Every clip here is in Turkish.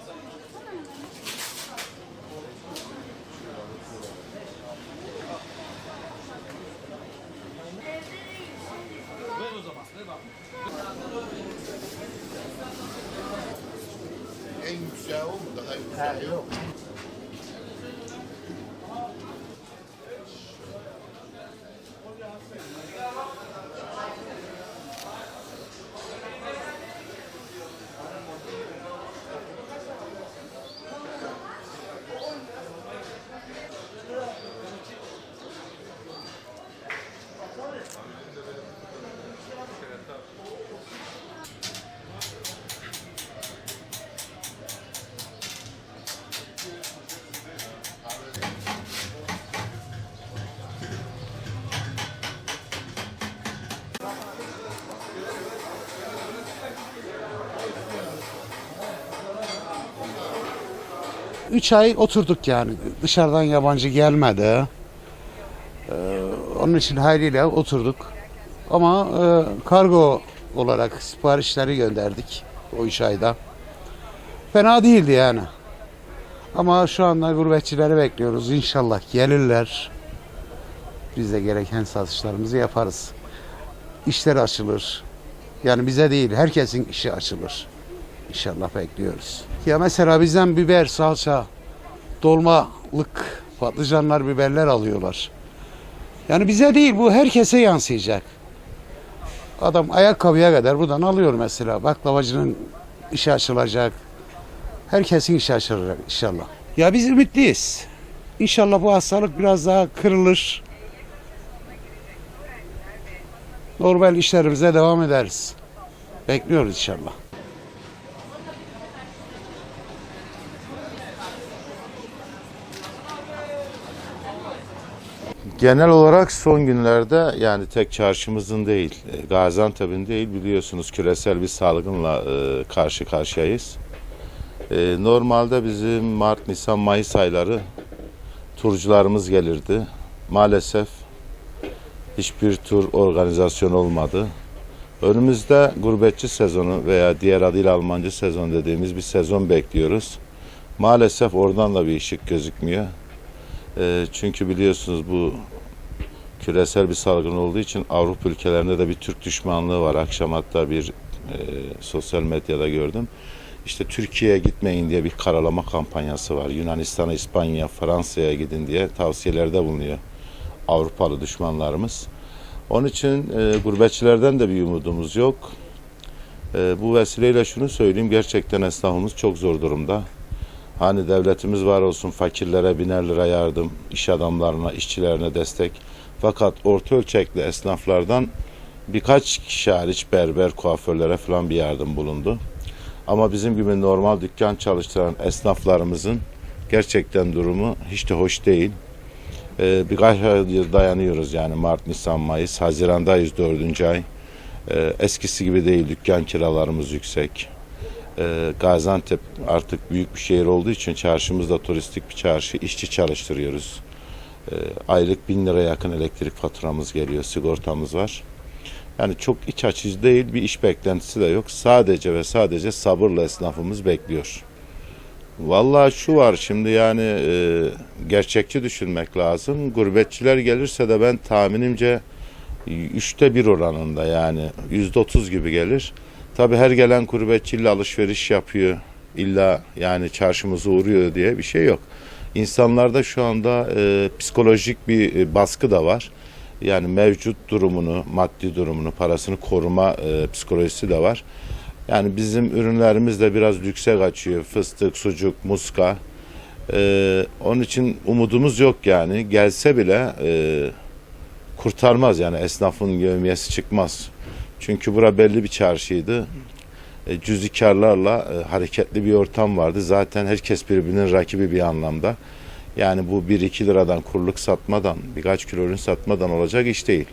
En güzel o mu? Daha güzel yok. 3 ay oturduk yani. Dışarıdan yabancı gelmedi. Onun için hayliyle oturduk. Ama kargo olarak siparişleri gönderdik o 3 ayda. Fena değildi yani. Ama şu anda gurbetçileri bekliyoruz. İnşallah gelirler. Biz de gereken satışlarımızı yaparız. İşler açılır. Yani bize değil, herkesin işi açılır. İnşallah bekliyoruz. Ya mesela bizden biber, salça, dolmalık, patlıcanlar, biberler alıyorlar. Yani bize değil, bu herkese yansıyacak. Adam ayakkabıya kadar buradan alıyor mesela. Baklavacının işi açılacak. Herkesin işi açılacak inşallah. Ya biz ümitliyiz. İnşallah bu hastalık biraz daha kırılır. Normal işlerimize devam ederiz. Bekliyoruz inşallah. Genel olarak son günlerde yani tek çarşımızın değil, Gaziantep'in değil biliyorsunuz küresel bir salgınla karşı karşıyayız. Normalde bizim Mart, Nisan, Mayıs ayları turcularımız gelirdi. Maalesef hiçbir tur organizasyon olmadı. Önümüzde gurbetçi sezonu veya diğer adıyla Almancı sezon dediğimiz bir sezon bekliyoruz. Maalesef oradan da bir ışık gözükmüyor. Çünkü biliyorsunuz bu küresel bir salgın olduğu için Avrupa ülkelerinde de bir Türk düşmanlığı var. Akşam hatta bir sosyal medyada gördüm. İşte Türkiye'ye gitmeyin diye bir karalama kampanyası var. Yunanistan'a, İspanya, Fransa'ya gidin diye tavsiyelerde bulunuyor Avrupalı düşmanlarımız. Onun için gurbetçilerden de bir umudumuz yok. Bu vesileyle şunu söyleyeyim, gerçekten esnafımız çok zor durumda. Hani devletimiz var olsun, fakirlere 1000'er lira yardım, iş adamlarına, işçilerine destek. Fakat orta ölçekli esnaflardan birkaç kişi hariç berber, kuaförlere falan bir yardım bulundu. Ama bizim gibi normal dükkan çalıştıran esnaflarımızın gerçekten durumu hiç de hoş değil. Birkaç aydır dayanıyoruz yani Mart, Nisan, Mayıs, Haziran'dayız 4. ay. Eskisi gibi değil, dükkan kiralarımız yüksek. Gaziantep artık büyük bir şehir olduğu için çarşımız da turistik bir çarşı, işçi çalıştırıyoruz. Aylık 1000 lira yakın elektrik faturamız geliyor, sigortamız var. Yani çok iç açıcı değil, bir iş beklentisi de yok. Sadece ve sadece sabırla esnafımız bekliyor. Vallahi şu var şimdi yani gerçekçi düşünmek lazım. Gurbetçiler gelirse de ben tahminimce 3'te 1 oranında yani %30 gibi gelir. Tabii her gelen gurbetçi illa alışveriş yapıyor, illa yani çarşımıza uğruyor diye bir şey yok. İnsanlarda şu anda psikolojik bir baskı da var. Yani mevcut durumunu, maddi durumunu, parasını koruma psikolojisi de var. Yani bizim ürünlerimiz de biraz lükse kaçıyor. Fıstık, sucuk, muska. Onun için umudumuz yok yani. Gelse bile kurtarmaz yani esnafın yevmiyesi çıkmaz. Çünkü bura belli bir çarşıydı. Cüzi karlarla hareketli bir ortam vardı. Zaten herkes birbirinin rakibi bir anlamda. Yani bu 1-2 liradan kuruluk satmadan, birkaç kilo ürün satmadan olacak iş değil.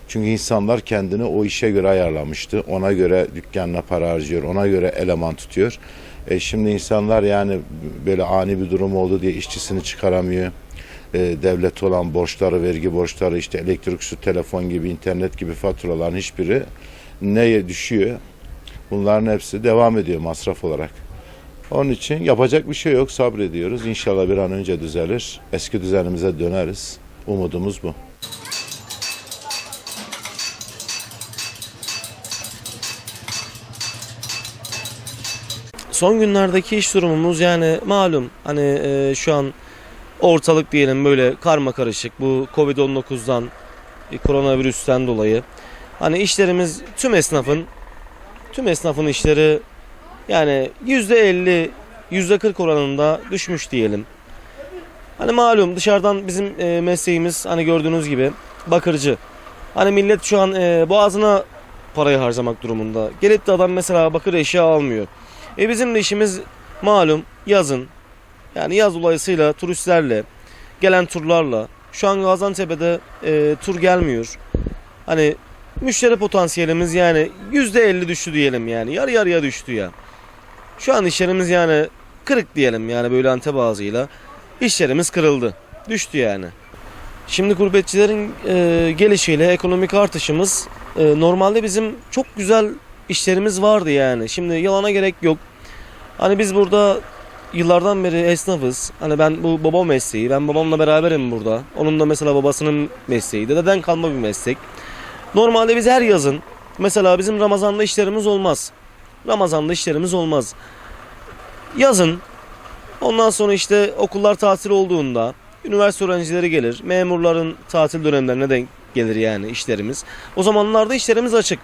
Çünkü insanlar kendini o işe göre ayarlamıştı. Ona göre dükkanına para harcıyor, ona göre eleman tutuyor. Şimdi insanlar yani böyle ani bir durum oldu diye işçisini çıkaramıyor. Devlete olan borçları, vergi borçları, işte elektrik, su, telefon gibi, internet gibi faturaların hiçbiri neye düşüyor? Bunların hepsi devam ediyor masraf olarak. Onun için yapacak bir şey yok, sabrediyoruz. İnşallah bir an önce düzelir. Eski düzenimize döneriz. Umudumuz bu. Son günlerdeki iş durumumuz yani malum hani şu an ortalık diyelim böyle karma karışık bu Covid-19'dan koronavirüsten dolayı. Hani işlerimiz tüm esnafın işleri yani %50 %40 oranında düşmüş diyelim. Hani malum dışarıdan bizim mesleğimiz hani gördüğünüz gibi bakırcı. Hani millet şu an boğazına parayı harcamak durumunda. Gelip de adam mesela bakır eşya almıyor. Bizim de işimiz malum yazın. Yani yaz dolayısıyla turistlerle, gelen turlarla. Şu an Gaziantep'de tur gelmiyor. Hani müşteri potansiyelimiz yani %50 düştü diyelim yani. Yarı yarıya düştü ya. Şu an işlerimiz yani kırık diyelim yani böyle Antep ağzıyla. İşlerimiz kırıldı. Düştü yani. Şimdi gurbetçilerin gelişiyle ekonomik artışımız normalde bizim çok güzel işlerimiz vardı yani. Şimdi yalana gerek yok. Hani biz burada yıllardan beri esnafız. Hani ben bu baba mesleği. Ben babamla beraberim burada. Onun da mesela babasının mesleği. Dededen kalma bir meslek. Normalde biz her yazın mesela bizim Ramazan'da işlerimiz olmaz. Ramazan'da işlerimiz olmaz. Yazın ondan sonra işte okullar tatil olduğunda üniversite öğrencileri gelir. Memurların tatil dönemlerine denk gelir yani işlerimiz. O zamanlarda işlerimiz açık.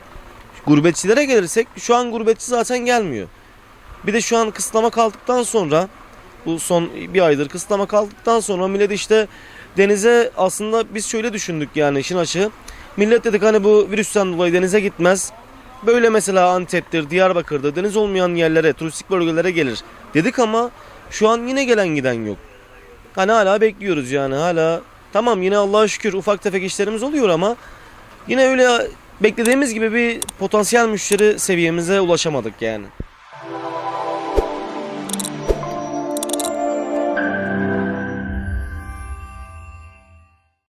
Gurbetçilere gelirsek şu an gurbetçi zaten gelmiyor. Bir de şu an kısıtlama kalktıktan sonra bu son bir aydır kısıtlama kalktıktan sonra millet işte denize aslında biz şöyle düşündük yani işin açığı. Millet dedik hani bu virüsten dolayı denize gitmez. Böyle mesela Antep'tir, Diyarbakır'dır deniz olmayan yerlere, turistik bölgelere gelir dedik ama şu an yine gelen giden yok. Hani hala bekliyoruz yani hala tamam yine Allah'a şükür ufak tefek işlerimiz oluyor ama yine öyle beklediğimiz gibi bir potansiyel müşteri seviyemize ulaşamadık yani.